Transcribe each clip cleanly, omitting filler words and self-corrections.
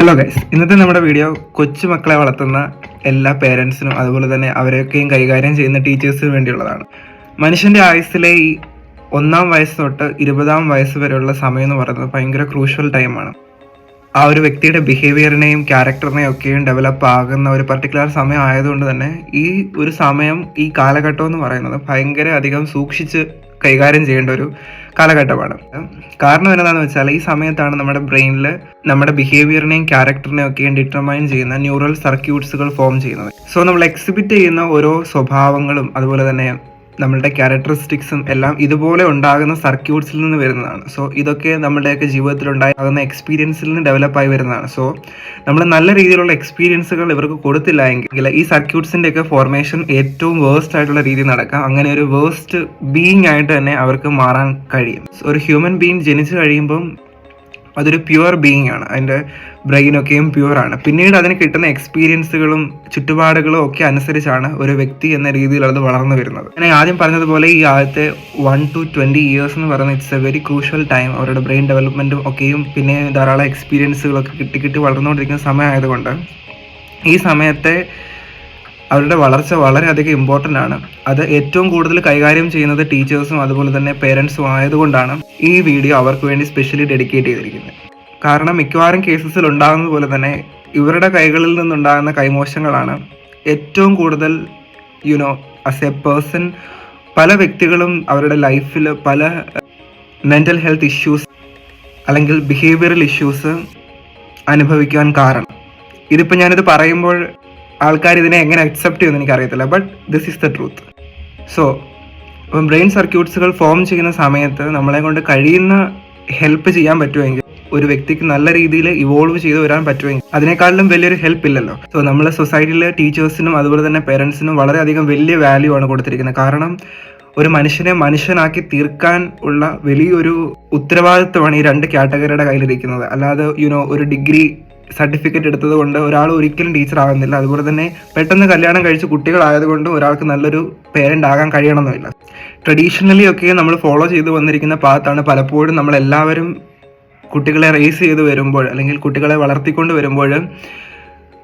Hello guys, ഇന്നത്തെ നമ്മുടെ video കൊച്ചുമക്കളെ വളർത്തുന്ന എല്ലാ പേരൻസിനും അതുപോലെ തന്നെ അവരെയൊക്കെയും കൈകാര്യം ചെയ്യുന്ന ടീച്ചേഴ്സിനും വേണ്ടിയുള്ളതാണ്. മനുഷ്യൻ്റെ ആയുസ്സിലെ ഈ 1-ാം വയസ്സ് തൊട്ട് 20-ാം വയസ്സ് വരെയുള്ള സമയം എന്ന് പറയുന്നത് ഭയങ്കര ക്രൂഷ്യൽ ടൈമാണ്. ആ ഒരു വ്യക്തിയുടെ ബിഹേവിയറിനെയും ക്യാരക്ടറിനെയും ഒക്കെയും ഡെവലപ്പ് ആകുന്ന ഒരു പർട്ടിക്കുലർ സമയം ആയതുകൊണ്ട് തന്നെ ഈ ഒരു സമയം, ഈ കാലഘട്ടം എന്ന് പറയുന്നത് ഭയങ്കര അധികം സൂക്ഷിച്ച് കൈകാര്യം ചെയ്യേണ്ട ഒരു കാലഘട്ടമാണ്. കാരണം എന്താണെന്ന് വെച്ചാൽ ഈ സമയത്താണ് നമ്മുടെ ബ്രെയിനിൽ നമ്മുടെ ബിഹേവിയറിനെയും ക്യാരക്ടറിനെയും ഒക്കെയും ഡിറ്റർമൈൻ ചെയ്യുന്ന ന്യൂറൽ സർക്യൂട്ട്സുകൾ ഫോം ചെയ്യുന്നത്. സോ നമ്മൾ എക്സിബിറ്റ് ചെയ്യുന്ന ഓരോ സ്വഭാവങ്ങളും അതുപോലെ തന്നെ നമ്മളുടെ ക്യാരക്ടറിസ്റ്റിക്സും എല്ലാം ഇതുപോലെ ഉണ്ടാകുന്ന സർക്യൂട്ട്സിൽ നിന്ന് വരുന്നതാണ്. സോ ഇതൊക്കെ നമ്മുടെയൊക്കെ ജീവിതത്തിൽ ഉണ്ടാകുന്ന എക്സ്പീരിയൻസിൽ നിന്ന് ഡെവലപ്പായി വരുന്നതാണ്. സോ നമ്മൾ നല്ല രീതിയിലുള്ള എക്സ്പീരിയൻസുകൾ ഇവർക്ക് കൊടുത്തില്ല എങ്കിൽ ഈ സർക്യൂട്ട്സിൻ്റെ ഒക്കെ ഫോർമേഷൻ ഏറ്റവും വേഴ്സ്റ്റ് ആയിട്ടുള്ള രീതിയിൽ നടക്കാം. അങ്ങനെ ഒരു വേഴ്സ്റ്റ് ബീയിങ് ആയിട്ട് തന്നെ അവർക്ക് മാറാൻ കഴിയും. ഒരു ഹ്യൂമൻ ബീയിങ് ജനിച്ചു കഴിയുമ്പം അതൊരു പ്യുവർ ബീയിങ് ആണ്. അതിൻ്റെ ബ്രെയിനൊക്കെയും പ്യുവറാണ്. പിന്നീട് അതിന് കിട്ടുന്ന എക്സ്പീരിയൻസുകളും ചുറ്റുപാടുകളും ഒക്കെ അനുസരിച്ചാണ് ഒരു വ്യക്തി എന്ന രീതിയിൽ അത് വളർന്നു വരുന്നത്. ഞാൻ ആദ്യം പറഞ്ഞതുപോലെ ഈ ആദ്യത്തെ 1 to 20 years എന്ന് പറയുന്നത് it's A very crucial time. അവരുടെ ബ്രെയിൻ ഡെവലപ്മെൻറ്റും ഒക്കെയും പിന്നെ ധാരാളം എക്സ്പീരിയൻസുകളൊക്കെ കിട്ടി വളർന്നുകൊണ്ടിരിക്കുന്ന സമയമായതുകൊണ്ട് ഈ സമയത്തെ അവരുടെ വളർച്ച വളരെയധികം ഇമ്പോർട്ടൻ്റ് ആണ്. അത് ഏറ്റവും കൂടുതൽ കൈകാര്യം ചെയ്യുന്നത് ടീച്ചേഴ്സും അതുപോലെ തന്നെ പേരൻസും ആയതുകൊണ്ടാണ് ഈ വീഡിയോ അവർക്ക് വേണ്ടി സ്പെഷ്യലി ഡെഡിക്കേറ്റ് ചെയ്തിരിക്കുന്നത്. കാരണം മിക്കവാറും കേസസിൽ ഉണ്ടാകുന്നത് പോലെ തന്നെ ഇവരുടെ കൈകളിൽ നിന്നുണ്ടാകുന്ന കൈമോശങ്ങളാണ് ഏറ്റവും കൂടുതൽ ആസ് എ പേഴ്സൺ പല വ്യക്തികളും അവരുടെ ലൈഫിൽ പല മെൻ്റൽ ഹെൽത്ത് ഇഷ്യൂസ് അല്ലെങ്കിൽ ബിഹേവിയറൽ ഇഷ്യൂസ് അനുഭവിക്കാൻ കാരണം. ഇതിപ്പോൾ ഞാനിത് പറയുമ്പോൾ ആൾക്കാർ ഇതിനെ എങ്ങനെ അക്സെപ്റ്റ് ചെയ്യുമെന്ന് എനിക്കറിയത്തില്ല, but this is the truth. So brain സർക്യൂട്ട്സുകൾ ഫോം ചെയ്യുന്ന സമയത്ത് നമ്മളെ കൊണ്ട് കഴിയുന്ന ഹെൽപ്പ് ചെയ്യാൻ പറ്റുമെങ്കിൽ, ഒരു വ്യക്തിക്ക് നല്ല രീതിയിൽ ഇവോൾവ് ചെയ്ത് വരാൻ പറ്റുമെങ്കിൽ അതിനേക്കാളും വലിയൊരു ഹെൽപ്പ് ഇല്ലല്ലോ. സോ നമ്മളെ സൊസൈറ്റിയിലെ ടീച്ചേഴ്സിനും അതുപോലെ തന്നെ പേരൻസിനും വളരെയധികം വലിയ വാല്യൂ ആണ് കൊടുത്തിരിക്കുന്നത്. കാരണം ഒരു മനുഷ്യനെ മനുഷ്യനാക്കി തീർക്കാൻ ഉള്ള വലിയൊരു ഉത്തരവാദിത്വമാണ് ഈ 2 കാറ്റഗറിയുടെ കയ്യിലിരിക്കുന്നത്. അല്ലാതെ ഒരു ഡിഗ്രി സർട്ടിഫിക്കറ്റ് എടുത്തത് കൊണ്ട് ഒരാൾ ഒരിക്കലും ടീച്ചർ ആകുന്നില്ല. അതുപോലെ തന്നെ പെട്ടെന്ന് കല്യാണം കഴിച്ച് കുട്ടികളായതുകൊണ്ട് ഒരാൾക്ക് നല്ലൊരു പേരൻ്റ് ആകാൻ കഴിയണമെന്നില്ല. ട്രഡീഷണലി ഒക്കെ നമ്മൾ ഫോളോ ചെയ്ത് വന്നിരിക്കുന്ന പാത്താണ് പലപ്പോഴും നമ്മളെല്ലാവരും കുട്ടികളെ റേസ് ചെയ്ത് വരുമ്പോൾ അല്ലെങ്കിൽ കുട്ടികളെ വളർത്തിക്കൊണ്ട് വരുമ്പോൾ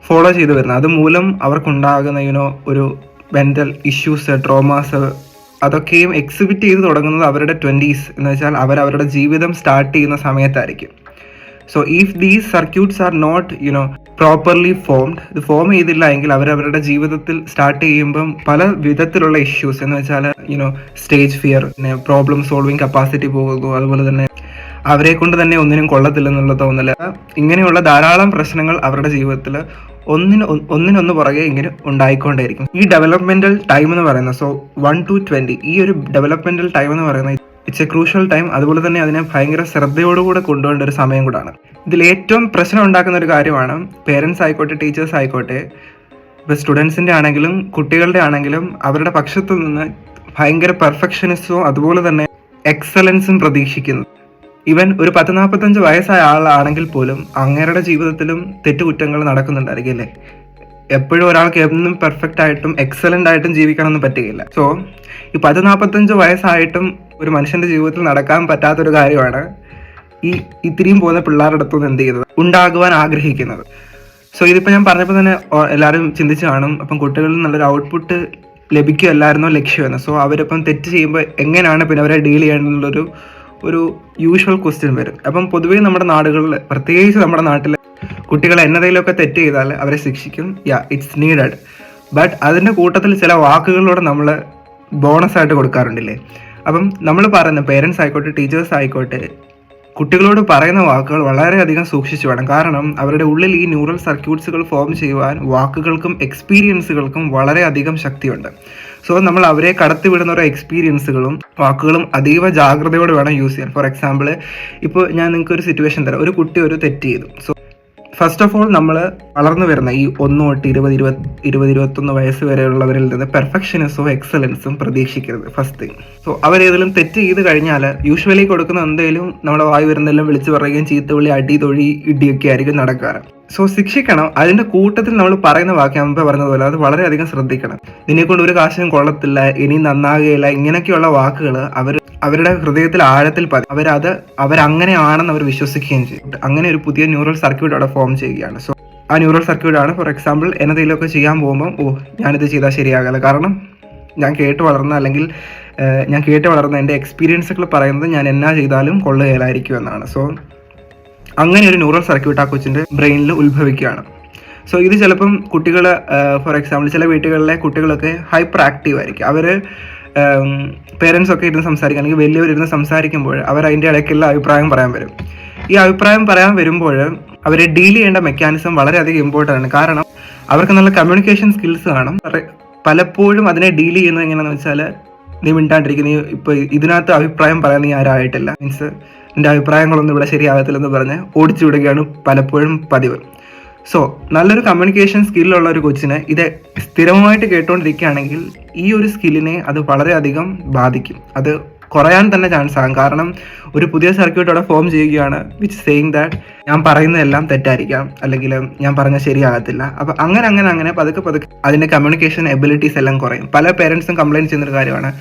ഫോളോ ചെയ്ത് വരുന്നത്. അതുമൂലം അവർക്കുണ്ടാകുന്ന ഒരു മെൻ്റൽ ഇഷ്യൂസ്, ട്രോമാസ് അതൊക്കെയും എക്സിബിറ്റ് ചെയ്ത് തുടങ്ങുന്നത് അവരുടെ 20s എന്ന് വെച്ചാൽ അവരുടെ ജീവിതം സ്റ്റാർട്ട് ചെയ്യുന്ന സമയത്തായിരിക്കും. So if these circuits are not properly formed, ഇത് ഫോം ചെയ്തില്ല എങ്കിൽ അവരവരുടെ ജീവിതത്തിൽ സ്റ്റാർട്ട് ചെയ്യുമ്പം പല വിധത്തിലുള്ള ഇഷ്യൂസ് എന്ന് വെച്ചാൽ സ്റ്റേജ് ഫിയർ, പിന്നെ പ്രോബ്ലം സോൾവിങ് കപ്പാസിറ്റി പോകുന്നു, അതുപോലെ തന്നെ അവരെ കൊണ്ട് തന്നെ ഒന്നിനും കൊള്ളത്തില്ലെന്നുള്ള തോന്നല്, ഇങ്ങനെയുള്ള ധാരാളം പ്രശ്നങ്ങൾ അവരുടെ ജീവിതത്തിൽ ഒന്നിനൊന്ന് പുറകെ ഇങ്ങനെ ഉണ്ടായിക്കൊണ്ടേയിരിക്കും. ഈ ഡെവലപ്മെന്റൽ ടൈം എന്ന് പറയുന്നത്, സോ 1 to 20 ഈ ഒരു ഡെവലപ്മെന്റൽ ടൈം എന്ന് പറയുന്നത് ഇറ്റ്സ് എ ക്രൂഷ്യൽ ടൈം. അതുപോലെ തന്നെ അതിനെ ഭയങ്കര ശ്രദ്ധയോടുകൂടെ കൊണ്ടുപോകേണ്ട ഒരു സമയം കൂടാണ്. ഇതിൽ ഏറ്റവും പ്രശ്നം ഉണ്ടാക്കുന്ന ഒരു കാര്യമാണ് പേരൻസ് ആയിക്കോട്ടെ ടീച്ചേഴ്സ് ആയിക്കോട്ടെ, ഇപ്പോൾ സ്റ്റുഡൻസിൻ്റെ ആണെങ്കിലും കുട്ടികളുടെ ആണെങ്കിലും അവരുടെ പക്ഷത്തു നിന്ന് ഭയങ്കര പെർഫെക്ഷനിസവും അതുപോലെ തന്നെ എക്സലൻസും പ്രതീക്ഷിക്കുന്നു. ഈവൻ ഒരു 40-45 വയസ്സായ ആളാണെങ്കിൽ പോലും അങ്ങേരുടെ ജീവിതത്തിലും തെറ്റുകുറ്റങ്ങൾ നടക്കുന്നുണ്ടായിരിക്കും അല്ലേ. എപ്പോഴും ഒരാൾക്ക് എന്നും പെർഫെക്റ്റ് ആയിട്ടും എക്സലൻ്റ് ആയിട്ടും ജീവിക്കണമെന്ന് പറ്റുകയില്ല. സോ ഈ 40-45 വയസ്സായിട്ടും ഒരു മനുഷ്യൻ്റെ ജീവിതത്തിൽ നടക്കാൻ പറ്റാത്തൊരു കാര്യമാണ് ഈ ഇത്രയും പോകുന്ന പിള്ളേരുടെ അടുത്തുനിന്ന് എന്ത് ചെയ്യുന്നത്, ഉണ്ടാകുവാൻ ആഗ്രഹിക്കുന്നത്. സോ ഇതിപ്പോൾ ഞാൻ പറഞ്ഞപ്പോൾ തന്നെ എല്ലാവരും ചിന്തിച്ച് കാണും, അപ്പം കുട്ടികളിൽ നല്ലൊരു ഔട്ട്പുട്ട് ലഭിക്കുകയല്ലായിരുന്നോ ലക്ഷ്യമെന്ന്. സോ അവരിപ്പം തെറ്റ് ചെയ്യുമ്പോൾ എങ്ങനെയാണ് പിന്നെ അവരെ ഡീൽ ചെയ്യാനുള്ളൊരു യൂഷ്വൽ ക്വസ്റ്റ്യൻ വരും. അപ്പം പൊതുവേ നമ്മുടെ നാടുകളിൽ, പ്രത്യേകിച്ച് നമ്മുടെ നാട്ടിൽ, കുട്ടികൾ എന്നതിലൊക്കെ തെറ്റ് ചെയ്താൽ അവരെ ശിക്ഷിക്കും. It's needed. ബട്ട് അതിൻ്റെ കൂട്ടത്തിൽ ചില വാക്കുകളിലൂടെ നമ്മൾ ബോണസായിട്ട് കൊടുക്കാറുണ്ടില്ലേ. അപ്പം നമ്മൾ പറയുന്ന പേരൻസ് ആയിക്കോട്ടെ ടീച്ചേഴ്സ് ആയിക്കോട്ടെ കുട്ടികളോട് പറയുന്ന വാക്കുകൾ വളരെയധികം സൂക്ഷിച്ചു വേണം. കാരണം അവരുടെ ഉള്ളിൽ ഈ ന്യൂറൽ സർക്യൂട്ട്സുകൾ ഫോം ചെയ്യുവാൻ വാക്കുകൾക്കും എക്സ്പീരിയൻസുകൾക്കും വളരെയധികം ശക്തിയുണ്ട്. സോ നമ്മൾ അവരെ കടത്തിവിടുന്ന ഓരോ എക്സ്പീരിയൻസുകളും വാക്കുകളും അതീവ ജാഗ്രതയോടെ വേണം യൂസ് ചെയ്യാൻ. ഫോർ എക്സാമ്പിൾ, ഇപ്പോൾ ഞാൻ നിങ്ങൾക്ക് ഒരു സിറ്റുവേഷൻ തരാം. ഒരു കുട്ടി ഒരു തെറ്റ് ചെയ്തു. സോ ഫസ്റ്റ് ഓഫ് ഓൾ നമ്മൾ വളർന്നു വരുന്ന ഈ 1 തൊട്ട് 20-21 വയസ്സ് വരെയുള്ളവരിൽ നിന്ന് പെർഫെക്ഷനിസവും എക്സലൻസും പ്രതീക്ഷിക്കരുത്. First thing. സോ അവരേതെങ്കിലും തെറ്റ് ചെയ്ത് കഴിഞ്ഞാൽ യൂഷ്വലി കൊടുക്കുന്ന എന്തെങ്കിലും നമ്മുടെ വായി വരുന്നതെല്ലാം വിളിച്ചു പറയുകയും ചീത്തവിളി, അടി, തൊഴി, ഇടിയൊക്കെ ആയിരിക്കും നടക്കാറ്. സോ ശിക്ഷിക്കണം. അതിന്റെ കൂട്ടത്തിൽ നമ്മൾ പറയുന്ന വാക്ക് ഞാൻ മുമ്പേ പറഞ്ഞതുപോലെ അത് വളരെയധികം ശ്രദ്ധിക്കണം. നിന്നെക്കൊണ്ട് ഒരു കാശിനും കൊള്ളത്തില്ല, ഇനി നന്നാകുകയില്ല, ഇങ്ങനെയൊക്കെയുള്ള വാക്കുകൾ അവരുടെ ഹൃദയത്തിൽ ആഴത്തിൽ അവരങ്ങനെയാണെന്ന് അവർ വിശ്വസിക്കുകയും ചെയ്യും. അങ്ങനെ ഒരു പുതിയ ന്യൂറൽ സർക്യൂട്ട് അവിടെ ഫോം ചെയ്യുകയാണ്. സോ ആ ന്യൂറൽ സർക്യൂട്ട് ആണ് ഫോർ എക്സാമ്പിൾ എന്തെങ്കിലുമൊക്കെ ചെയ്യാൻ പോകുമ്പോൾ ഞാനിത് ചെയ്താൽ ശരിയാകില്ല, കാരണം ഞാൻ കേട്ട് വളർന്ന എൻ്റെ എക്സ്പീരിയൻസുകൾ പറയുന്നത് ഞാൻ എന്നാ ചെയ്താലും കൊള്ളുകയില്ലായിരിക്കും എന്നാണ്. സോ അങ്ങനെ ഒരു ന്യൂറൽ സർക്യൂട്ട് ആ കൊച്ചിൻ്റെ ബ്രെയിനിൽ ഉത്ഭവിക്കുകയാണ്. സോ ഇത് ചിലപ്പം കുട്ടികൾ, ഫോർ എക്സാമ്പിൾ ചില വീട്ടുകളിലെ കുട്ടികളൊക്കെ ഹൈപ്പർ ആക്റ്റീവ് ആയിരിക്കും. അവർ പേരൻസ് ഒക്കെ ഇരുന്ന് സംസാരിക്കുക, അല്ലെങ്കിൽ വലിയവരിരുന്ന് സംസാരിക്കുമ്പോൾ അവർ അതിൻ്റെ ഇടയ്ക്കുള്ള അഭിപ്രായം പറയാൻ വരും. ഈ അഭിപ്രായം പറയാൻ വരുമ്പോൾ അവരെ ഡീൽ ചെയ്യേണ്ട മെക്കാനിസം വളരെയധികം ഇമ്പോർട്ടൻ്റ് ആണ്. കാരണം അവർക്ക് നല്ല കമ്മ്യൂണിക്കേഷൻ സ്കിൽസ് കാണും. പലപ്പോഴും അതിനെ ഡീൽ ചെയ്യുന്നത് എങ്ങനെയാണെന്ന് വെച്ചാൽ, നീ മിണ്ടാണ്ടിരിക്കും, നീ ഇപ്പോൾ ഇതിനകത്ത് അഭിപ്രായം പറയാൻ നീ ആരായിട്ടില്ല, മീൻസ് നിന്റെ അഭിപ്രായങ്ങളൊന്നും ഇവിടെ ശരിയാകത്തില്ലെന്ന് പറഞ്ഞ് ഓടിച്ചു വിടുകയാണ് പലപ്പോഴും പതിവ്. സോ നല്ലൊരു കമ്മ്യൂണിക്കേഷൻ സ്കില്ലുള്ള ഒരു കൊച്ചിന് ഇത് സ്ഥിരമായിട്ട് കേട്ടുകൊണ്ടിരിക്കുകയാണെങ്കിൽ ഈ ഒരു സ്കില്ലിനെ അത് വളരെയധികം ബാധിക്കും. അത് കുറയാൻ തന്നെ ചാൻസ് ആകും. കാരണം ഒരു പുതിയ സർക്യൂട്ട് അവിടെ ഫോം ചെയ്യുകയാണ്, വിച്ച് സെയിങ് ദാറ്റ് ഞാൻ പറയുന്നതെല്ലാം തെറ്റായിരിക്കാം, അല്ലെങ്കിൽ ഞാൻ പറഞ്ഞാൽ ശരിയാകത്തില്ല. അപ്പം അങ്ങനെ പതുക്കെ അതിൻ്റെ കമ്മ്യൂണിക്കേഷൻ എബിലിറ്റീസ് എല്ലാം കുറയും. പല പേരൻസും കംപ്ലയിൻറ്റ് ചെയ്യുന്നൊരു കാര്യമാണ്,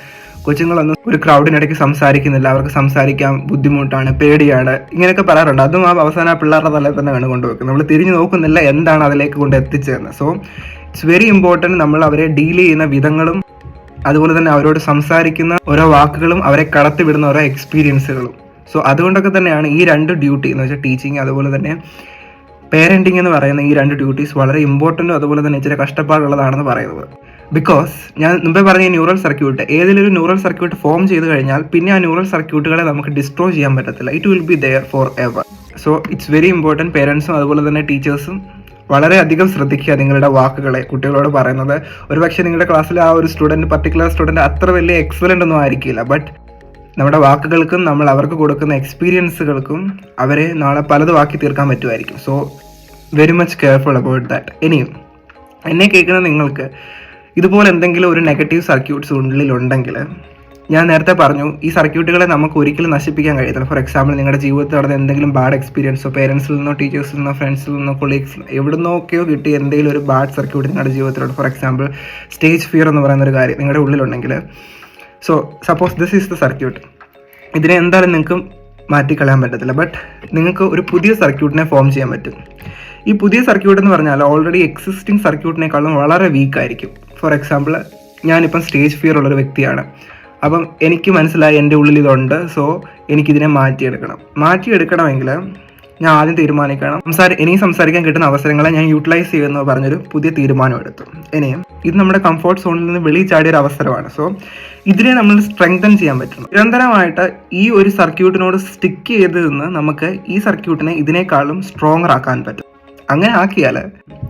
കൊച്ചുങ്ങളൊന്നും ഒരു ക്രൗഡിനിടയ്ക്ക് സംസാരിക്കുന്നില്ല, അവർക്ക് സംസാരിക്കാൻ ബുദ്ധിമുട്ടാണ്, പേടിയാണ്, ഇങ്ങനെയൊക്കെ പറയാറുണ്ട്. അതും അവസാനം ആ പിള്ളേരുടെ തലയിൽ തന്നെ വേണം കൊണ്ടുവെക്കുന്നത്. നമ്മൾ തിരിഞ്ഞു നോക്കുന്നില്ല എന്താണ് അതിലേക്ക് കൊണ്ട് എത്തിച്ചതെന്ന്. സോ ഇറ്റ്സ് വെരി ഇമ്പോർട്ടൻറ്റ് നമ്മൾ അവരെ ഡീൽ ചെയ്യുന്ന വിധങ്ങളും അതുപോലെ തന്നെ അവരോട് സംസാരിക്കുന്ന ഓരോ വാക്കുകളും അവരെ കടത്തിവിടുന്ന ഓരോ എക്സ്പീരിയൻസുകളും. സോ അതുകൊണ്ടൊക്കെ തന്നെയാണ് ഈ രണ്ട് ഡ്യൂട്ടി എന്ന് വെച്ചാൽ ടീച്ചിങ് അതുപോലെ തന്നെ പേരൻറ്റിങ് എന്ന് പറയുന്ന ഈ രണ്ട് ഡ്യൂട്ടീസ് വളരെ ഇമ്പോർട്ടൻറ്റും അതുപോലെ തന്നെ ഇച്ചിരി കഷ്ടപ്പാടുള്ളതാണെന്ന് പറയുന്നത്. ബിക്കോസ് ഞാൻ മുമ്പേ പറഞ്ഞ ന്യൂറൽ സർക്യൂട്ട്, ഏതെങ്കിലും ഒരു ന്യൂറൽ സർക്യൂട്ട് ഫോം ചെയ്ത് കഴിഞ്ഞാൽ പിന്നെ ആ ന്യൂറൽ സർക്യൂട്ടുകളെ നമുക്ക് ഡിസ്ട്രോയ് ചെയ്യാൻ പറ്റത്തില്ല. It will be there forever. So it's very important പേരൻസും അതുപോലെ തന്നെ ടീച്ചേഴ്സും വളരെയധികം ശ്രദ്ധിക്കുക നിങ്ങളുടെ വാക്കുകളെ കുട്ടികളോട് പറയുന്നത്. ഒരുപക്ഷെ നിങ്ങളുടെ ക്ലാസ്സിൽ ആ ഒരു പർട്ടിക്കുലർ സ്റ്റുഡൻറ്റ് അത്ര വലിയ എക്സലൻ്റ് ഒന്നും ആയിരിക്കില്ല, ബട്ട് നമ്മുടെ വാക്കുകൾക്കും നമ്മൾ അവർക്ക് കൊടുക്കുന്ന എക്സ്പീരിയൻസുകൾക്കും അവരെ നാളെ പലതും ആക്കി തീർക്കാൻ പറ്റുമായിരിക്കും. So very much careful about that. ഇനിയും എന്നെ കേൾക്കുന്ന നിങ്ങൾക്ക് ഇതുപോലെ എന്തെങ്കിലും ഒരു നെഗറ്റീവ് സർക്യൂട്ട്സ് ഉള്ളിലുണ്ടെങ്കിൽ, ഞാൻ നേരത്തെ പറഞ്ഞു ഈ സർക്യൂട്ടുകളെ നമുക്ക് ഒരിക്കലും നശിപ്പിക്കാൻ കഴിയത്തില്ല. ഫോർ എക്സാമ്പിൾ നിങ്ങളുടെ ജീവിതത്തിൽ നടന്ന എന്തെങ്കിലും ബാഡ് എക്സ്പീരിയൻസോ പേരൻസിൽ നിന്നോ ടീച്ചേഴ്സിൽ നിന്നോ ഫ്രണ്ട്സിൽ നിന്നോ കൊളീഗ്സിൽ എവിടെ നിന്നൊക്കെയോ കിട്ടിയ എന്തെങ്കിലും ഒരു ബാഡ് സർക്യൂട്ട് നിങ്ങളുടെ ജീവിതത്തിലുണ്ട്. ഫോർ എക്സാമ്പിൾ സ്റ്റേജ് ഫിയർ എന്ന് പറയുന്ന ഒരു കാര്യം നിങ്ങളുടെ ഉള്ളിലുണ്ടെങ്കിൽ, so suppose this is the circuit, ഇതിനെ എന്തായാലും നിങ്ങൾക്ക് മാറ്റിക്കളയാൻ പറ്റത്തില്ല, ബട്ട് നിങ്ങൾക്ക് ഒരു പുതിയ സർക്യൂട്ടിനെ ഫോം ചെയ്യാൻ പറ്റും. ഈ പുതിയ സർക്യൂട്ട് എന്ന് പറഞ്ഞാൽ ഓൾറെഡി എക്സിസ്റ്റിംഗ് സർക്യൂട്ടിനേക്കാളും വളരെ വീക്കായിരിക്കും. ഫോർ എക്സാമ്പിൾ ഞാനിപ്പം സ്റ്റേജ് ഫിയർ ഉള്ളൊരു വ്യക്തിയാണ്. അപ്പം എനിക്ക് മനസ്സിലായി എൻ്റെ ഉള്ളിൽ ഇതുണ്ട്, സോ എനിക്കിതിനെ മാറ്റിയെടുക്കണമെങ്കിൽ ഞാൻ ആദ്യം തീരുമാനിക്കണം, എനിക്ക് സംസാരിക്കാൻ കിട്ടുന്ന അവസരങ്ങളെ ഞാൻ യൂട്ടിലൈസ് ചെയ്യുമെന്ന് പറഞ്ഞൊരു പുതിയ തീരുമാനം എടുത്തു. ഇനിയും ഇത് നമ്മുടെ കംഫോർട്ട് സോണിൽ നിന്ന് വെളിയിൽ ചാടിയൊരു അവസരമാണ്. സോ ഇതിനെ നമ്മൾ സ്ട്രെങ്തൻ ചെയ്യാൻ പറ്റും. നിരന്തരമായിട്ട് ഈ ഒരു സർക്യൂട്ടിനോട് സ്റ്റിക്ക് ചെയ്ത് നിന്ന് നമുക്ക് ഈ സർക്യൂട്ടിനെ ഇതിനേക്കാളും സ്ട്രോങ്ങർ ആക്കാൻ പറ്റും. അങ്ങനെ ആക്കിയാൽ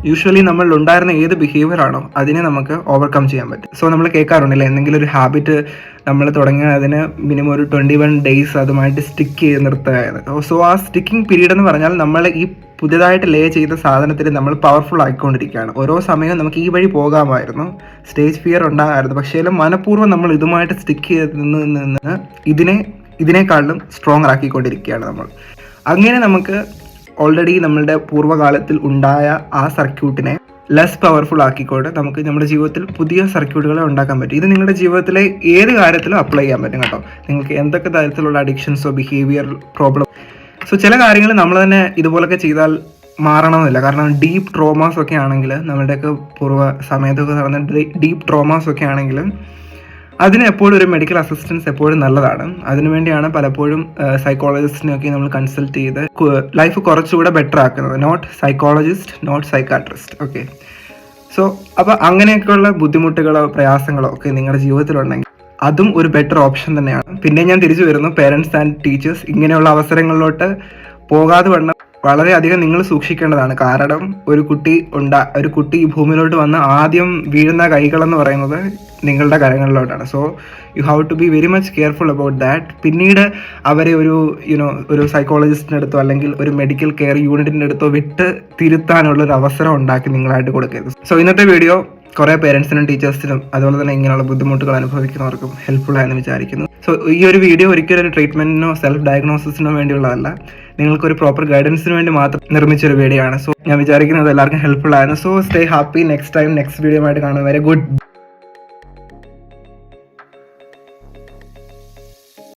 യൂഷ്വലി നമ്മളിൽ ഉണ്ടായിരുന്ന ഏത് ബിഹേവിയർ ആണോ അതിനെ നമുക്ക് ഓവർകം ചെയ്യാൻ പറ്റും. സോ നമ്മൾ കേൾക്കാറുണ്ടല്ലേ, എന്തെങ്കിലും ഒരു ഹാബിറ്റ് നമ്മൾ തുടങ്ങിയ അതിന് മിനിമം ഒരു 21 days അതുമായിട്ട് സ്റ്റിക്ക് ചെയ്ത് നിർത്തുക. സോ ആ സ്റ്റിക്കിംഗ് പീരീഡ് എന്ന് പറഞ്ഞാൽ നമ്മൾ ഈ പുതിയതായിട്ട് ലേ ചെയ്ത സാധനത്തിൽ നമ്മൾ പവർഫുൾ ആയിക്കൊണ്ടിരിക്കുകയാണ്. ഓരോ സമയവും നമുക്ക് ഈ വഴി പോകാമായിരുന്നു, സ്റ്റേജ് ഫിയർ ഉണ്ടാകാമായിരുന്നു, പക്ഷേ മനഃപൂർവ്വം നമ്മൾ ഇതുമായിട്ട് സ്റ്റിക്ക് ചെയ്ത് നിന്ന് ഇതിനേക്കാളും സ്ട്രോങ്ങർ ആക്കിക്കൊണ്ടിരിക്കുകയാണ് നമ്മൾ. അങ്ങനെ നമുക്ക് ഓൾറെഡി നമ്മളുടെ പൂർവ്വകാലത്തിൽ ഉണ്ടായ ആ സർക്യൂട്ടിനെ ലെസ് പവർഫുൾ ആക്കിക്കൊണ്ട് നമുക്ക് നമ്മുടെ ജീവിതത്തിൽ പുതിയ സർക്യൂട്ടുകളെ ഉണ്ടാക്കാൻ പറ്റും. ഇത് നിങ്ങളുടെ ജീവിതത്തിലെ ഏത് കാര്യത്തിലും അപ്ലൈ ചെയ്യാൻ പറ്റും കേട്ടോ. നിങ്ങൾക്ക് എന്തൊക്കെ തരത്തിലുള്ള അഡിക്ഷൻസോ ബിഹേവിയർ പ്രോബ്ലം, സോ ചില കാര്യങ്ങൾ നമ്മൾ തന്നെ ഇതുപോലൊക്കെ ചെയ്താൽ മാറണമെന്നില്ല. കാരണം ഡീപ്പ് ട്രോമാസ് ഒക്കെ ആണെങ്കിൽ, നമ്മുടെയൊക്കെ പൂർവ്വ സമയത്തൊക്കെ നടന്ന ഡീപ്പ് ട്രോമാസ് ഒക്കെ ആണെങ്കിൽ അതിന് എപ്പോഴും ഒരു മെഡിക്കൽ അസിസ്റ്റൻസ് എപ്പോഴും നല്ലതാണ്. അതിനുവേണ്ടിയാണ് പലപ്പോഴും സൈക്കോളജിസ്റ്റിനെയൊക്കെ നമ്മൾ കൺസൾട്ട് ചെയ്ത് ലൈഫ് കുറച്ചുകൂടെ ബെറ്റർ ആക്കുന്നത്. Not psychologist, not psychiatrist. Okay, so അപ്പോൾ അങ്ങനെയൊക്കെയുള്ള ബുദ്ധിമുട്ടുകളോ പ്രയാസങ്ങളോ ഒക്കെ നിങ്ങളുടെ ജീവിതത്തിലുണ്ടെങ്കിൽ അതും ഒരു ബെറ്റർ ഓപ്ഷൻ തന്നെയാണ്. പിന്നെ ഞാൻ തിരിച്ചു വരുന്നു, പേരൻസ് ആൻഡ് ടീച്ചേഴ്സ് ഇങ്ങനെയുള്ള അവസരങ്ങളിലോട്ട് പോകാതെ വണ്ണം വളരെയധികം നിങ്ങൾ സൂക്ഷിക്കേണ്ടതാണ്. കാരണം ഒരു കുട്ടി ഈ ഭൂമിയിലോട്ട് വന്ന് ആദ്യം വീഴുന്ന കൈകളെന്ന് പറയുന്നത് നിങ്ങളുടെ കരങ്ങളിലോട്ടാണ്. So you have to be very much careful about that. പിന്നീട് അവരെ ഒരു സൈക്കോളജിസ്റ്റിൻ്റെ അടുത്തോ അല്ലെങ്കിൽ ഒരു മെഡിക്കൽ കെയർ യൂണിറ്റിൻ്റെ അടുത്തോ വിട്ട് തിരുത്താനുള്ള ഒരു അവസരം ഉണ്ടാക്കി നിങ്ങളായിട്ട് കൊടുക്കരുത്. സോ ഇന്നത്തെ വീഡിയോ കുറേ പേരൻസിനും ടീച്ചേഴ്സിനും അതുപോലെ തന്നെ ഇങ്ങനെയുള്ള ബുദ്ധിമുട്ടുകൾ അനുഭവിക്കുന്നവർക്കും ഹെൽപ്ഫുൾ ആയെന്ന് വിചാരിക്കുന്നു. സോ ഈ ഒരു വീഡിയോ ഒരിക്കലും ഒരു ട്രീറ്റ്മെന്റിനോ സെൽഫ് ഡയഗ്നോസിസിനോ വേണ്ടിയുള്ളതല്ല, നിങ്ങൾക്കൊരു പ്രോപ്പർ ഗൈഡൻസിന് വേണ്ടി മാത്രം നിർമ്മിച്ചൊരു വീഡിയോ ആണ്. സോ ഞാൻ വിചാരിക്കുന്നത് എല്ലാവർക്കും ഹെൽപ്ഫുൾ ആയിരുന്നു. So stay happy. Next time next video ആയിട്ട് കാണുന്നവരെ ഗുഡ്.